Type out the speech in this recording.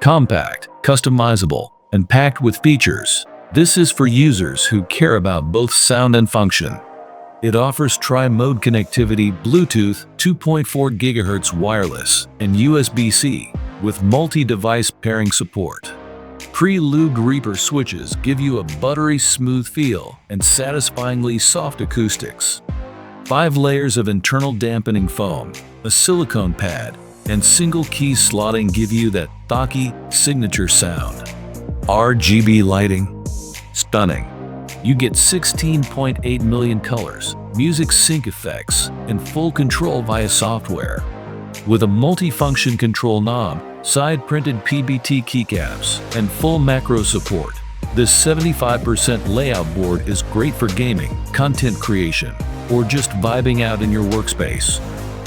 Compact, customizable, and packed with features, this is for users who care about both sound and function. It offers tri-mode connectivity, Bluetooth, 2.4 GHz wireless, and USB-C, with multi-device pairing support. Pre-lubed Reaper switches give you a buttery smooth feel and satisfyingly soft acoustics. 5 layers of internal dampening foam, a silicone pad, and single key slotting give you that thocky signature sound. RGB lighting? Stunning. You get 16.8 million colors, music sync effects, and full control via software. With a multi-function control knob, side-printed PBT keycaps, and full macro support, this 75% layout board is great for gaming, content creation, or just vibing out in your workspace.